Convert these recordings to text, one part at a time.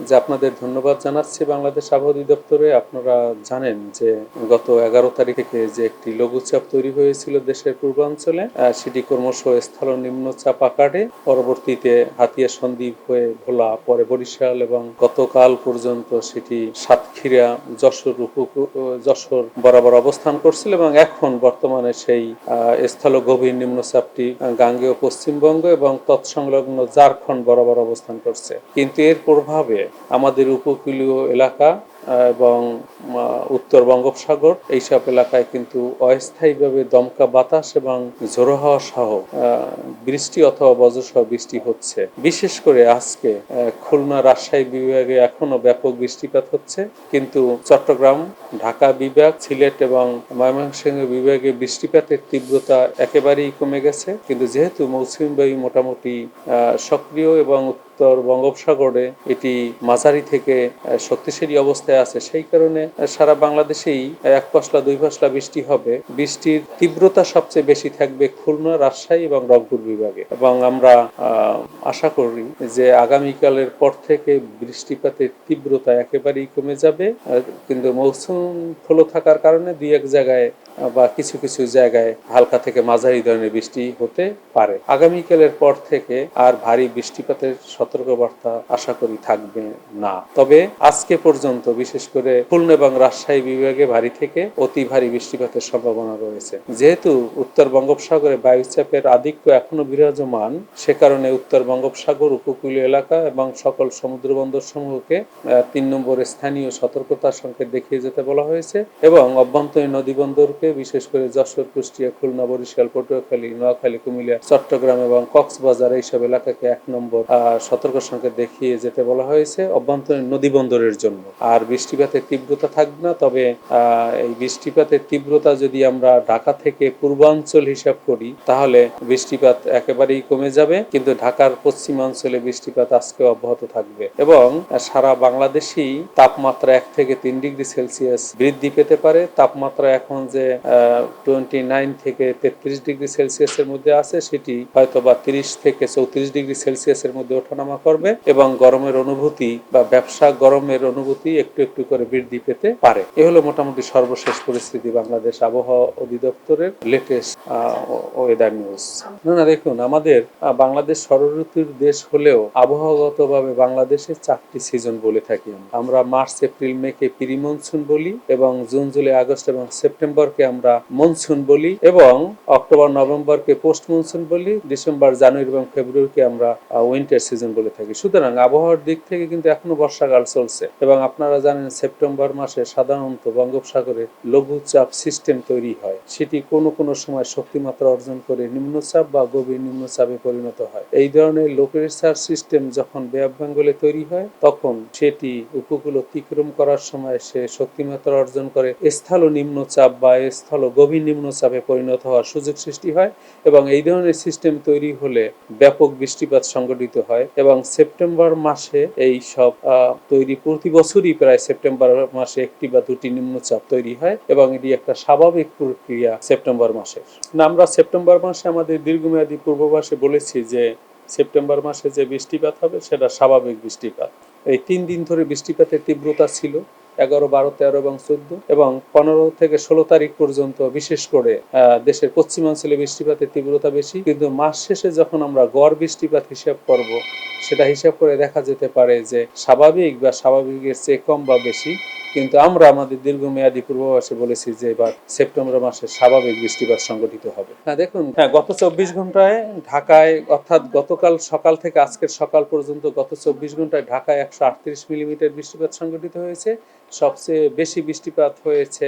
যে আপনাদের ধন্যবাদ জানাচ্ছি বাংলাদেশ আবহাওয়া অধিদপ্তরে। আপনারা জানেন যে গত 11 তারিখ থেকে যে একটি লঘুচাপ তৈরি হয়েছিল দেশের পূর্বাঞ্চলে, সেটি ক্রমশ স্থল নিম্নচাপ আকারে পরবর্তীতে হাতিয়া সন্দ্বীপ হয়ে ভোলা, পরে বরিশাল এবং গতকাল পর্যন্ত সেটি সাতক্ষীরা, যশোর বরাবর অবস্থান করছিল এবং এখন বর্তমানে সেই স্থল গভীর নিম্নচাপটি গাঙ্গেয় পশ্চিমবঙ্গ এবং তৎসংলগ্ন ঝাড়খণ্ড বরাবর অবস্থান করছে। কিন্তু এর প্রভাবে আমাদের উপকূলীয় এলাকা এবং উত্তর বঙ্গোপসাগর এইসব এলাকায় কিন্তু অস্থায়ীভাবে দমকা বাতাস এবং ঝোড়ো হাওয়া সহ বৃষ্টি অথবা বজ্রসহ বৃষ্টি হচ্ছে। বিশেষ করে আজকে খুলনা, রাজশাহী বিভাগে এখনো ব্যাপক বৃষ্টিপাত হচ্ছে, কিন্তু চট্টগ্রাম, ঢাকা বিভাগ, সিলেট এবং ময়মনসিংহ বিভাগে বৃষ্টিপাতের তীব্রতা একেবারেই কমে গেছে। কিন্তু যেহেতু মৌসুমী বায়ু মোটামুটি সক্রিয় এবং উত্তর বঙ্গোপসাগরে এটি মাঝারি থেকে শক্তিশালী অবস্থায় আছে, সেই কারণে সারা বাংলাদেশেই এক পশলা দুই পশলা বৃষ্টি হবে। বৃষ্টির তীব্রতা সবচেয়ে বেশি থাকবে খুলনা, রাজশাহী এবং রংপুর বিভাগে এবং আমরা আশা করি যে আগামীকালের পর থেকে বৃষ্টিপাতের তীব্রতা একেবারেই কমে যাবে। কিন্তু মৌসুম ফলো থাকার কারণে দুই এক জায়গায় বা কিছু কিছু জায়গায় হালকা থেকে মাঝারি ধরনের বৃষ্টি হতে পারে। আগামীকালের পর থেকে আর ভারী বৃষ্টিপাতের সতর্কবার্তা আশা করি থাকবে না। তবে আজকে পর্যন্ত বিশেষ করে খুলনা এবং রাজশাহী বিভাগে ভারী থেকে অতি ভারী বৃষ্টিপাতের সম্ভাবনা রয়েছে। যেহেতু উত্তর বঙ্গোপসাগরে বায়ুচাপের আধিক্য এখনো বিরাজমান, সে কারণে উত্তর বঙ্গোপসাগর, উপকূলীয় এলাকা এবং সকল সমুদ্র বন্দর সমূহকে 3 নম্বর স্থানীয় সতর্কতার সংকেত দেখিয়ে যেতে বলা হয়েছে এবং অভ্যন্তরীণ নদী বন্দরকে বিশেষ করে যশোর, কুষ্টিয়া, খুলনা, বরিশাল, পটুয়াখালী, নোয়াখালী, কুমিল্লা, চট্টগ্রাম এবং কক্সবাজার এইসব এলাকাকে 1 নম্বর সতর্ক সংকেত দেখিয়ে যেতে বলা হয়েছে অভ্যন্তরীণ নদী বন্দরের জন্য। আর বৃষ্টিপাতের তীব্রতা থাকবে না। তবে এই বৃষ্টিপাতের তীব্রতা যদি আমরা ঢাকা থেকে পূর্বাঞ্চল হিসাব করি তাহলে বৃষ্টিপাত একেবারেই কমে যাবে, কিন্তু ঢাকার পশ্চিমাঞ্চলে বৃষ্টিপাত আজকেও অব্যাহত থাকবে এবং সারা বাংলাদেশেই তাপমাত্রা 1 থেকে 3 ডিগ্রি সেলসিয়াস বৃদ্ধি পেতে পারে। তাপমাত্রা এখন যে 29 থেকে 33 ডিগ্রি সেলসিয়াসের মধ্যে আছে, সেটি হয়তো বা 30 থেকে 34 ডিগ্রি সেলসিয়াসের মধ্যে ওঠানামা করবে এবং গরমের অনুভূতি বা ব্যবসা গরমের অনুভূতি একটু একটু করে বৃদ্ধি পেতে পারে। এ হলো মোটামুটি সর্বশেষ পরিস্থিতি বাংলাদেশ আবহাওয়া অধিদপ্তরের লেটেস্ট ওয়েদার নিউজ। না দেখুন, আমাদের বাংলাদেশ ষড়ঋতুর দেশ হলেও আবহাওয়াগতভাবে বাংলাদেশে 4টি সিজন বলে থাকি আমরা। মার্চ, এপ্রিল, মেকে প্রি মনসুন বলি এবং জুন, জুলাই, আগস্ট এবং সেপ্টেম্বরকে আমরা মনসুন বলি এবং অক্টোবর, নভেম্বরকে পোস্ট মনসুন বলি, ডিসেম্বর, জানুয়ারি এবং ফেব্রুয়ারিকে আমরা উইন্টার সিজন বলে থাকি। সুতরাং আবহাওয়ার দিক থেকে কিন্তু এখনো বর্ষাকাল চলছে এবং আপনারা জানেন সেপ্টেম্বর মাসে সাধারণত বঙ্গোপসাগরে লঘুচাপ সিস্টেম তৈরি হয়। সেটি কোনো কোনো সময় শক্তিমাত্রা অর্জন করে নিম্নচাপ বা গভীর নিম্নচাপে পরিণত হয়। এই ধরনের লো প্রেসার সিস্টেম যখন বে অফ বেঙ্গলে তৈরি হয় তখন সেটি উপকূল অতিক্রম করার সময় সে শক্তিমাত্রা অর্জন করে স্থল নিম্নচাপ বা স্থল গভীর নিম্নচাপে পরিণত হওয়ার সুযোগ সৃষ্টি হয় এবং এই ধরনের সিস্টেম তৈরি হলে ব্যাপক বৃষ্টিপাত সংঘটিত হয় এবং সেপ্টেম্বর মাসে এই সব তৈরি প্রতি বছরই প্রায় সেপ্টেম্বর মাসে একটি বা দুটি নিম্নচাপ তৈরি হয় এবং এটি একটা স্বাভাবিক প্রক্রিয়া সেপ্টেম্বর মাসের। আমরা সেপ্টেম্বর মাসে আমাদের দীর্ঘমেয়াদী পূর্বাভাসে বলেছি যে সেপ্টেম্বর মাসে যে বৃষ্টিপাত হবে সেটা স্বাভাবিক বৃষ্টিপাত। এই 3 দিন ধরে বৃষ্টিপাতের তীব্রতা ছিল 11, 12, 13 এবং 14 এবং 15 থেকে 16 তারিখ পর্যন্ত বিশেষ করে দেশের পশ্চিমাঞ্চলে বৃষ্টিপাতের তীব্রতা বেশি। কিন্তু মাস শেষে যখন আমরা গড় বৃষ্টিপাত হিসাব করব, সেটা হিসাব করে দেখা যেতে পারে যে স্বাভাবিক বা স্বাভাবিকের চেয়ে কম বা বেশি। কিন্তু আমরা আমাদের দীর্ঘমেয়াদী পূর্বাভাসে বলেছি যে এবার সেপ্টেম্বর মাসে স্বাভাবিক বৃষ্টিপাত সংঘটিত হবে। দেখুন, গত 24 ঘন্টায় ঢাকায়, অর্থাৎ গতকাল সকাল থেকে আজকের সকাল পর্যন্ত গত 24 ঘন্টায় ঢাকায় 138 মিলিমিটার বৃষ্টিপাত সংঘটিত হয়েছে। সবচেয়ে বেশি বৃষ্টিপাত হয়েছে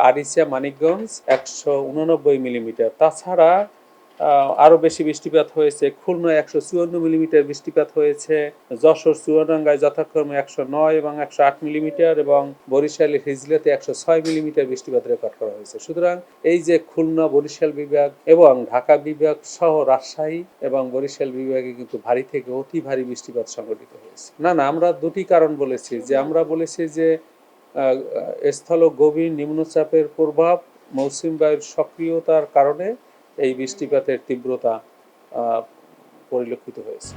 আরিচা, মানিকগঞ্জ 189 মিলিমিটার। তাছাড়া আরো বেশি বৃষ্টিপাত হয়েছে খুলনা 154 মিলিমিটার বৃষ্টিপাত হয়েছে, যশোর, চুয়াডাঙ্গায় যথাক্রমে 109 এবং 108 মিলিমিটার এবং বরিশালের হিজলাতে 106 মিলিমিটার বৃষ্টিপাত রেকর্ড করা হয়েছে। সুতরাং এই যে খুলনা, বরিশাল বিভাগ এবং ঢাকা বিভাগ সহ রাজশাহী এবং বরিশাল বিভাগে কিন্তু ভারী থেকে অতি ভারী বৃষ্টিপাত সংঘটিত হয়েছে। আমরা দুটি কারণ বলেছি, যে আমরা বলেছি যে স্থল গভীর নিম্নচাপের প্রভাব, মৌসুমী বায়ুর সক্রিয়তার কারণে এই বৃষ্টিপাতের তীব্রতা পরিলক্ষিত হয়েছে।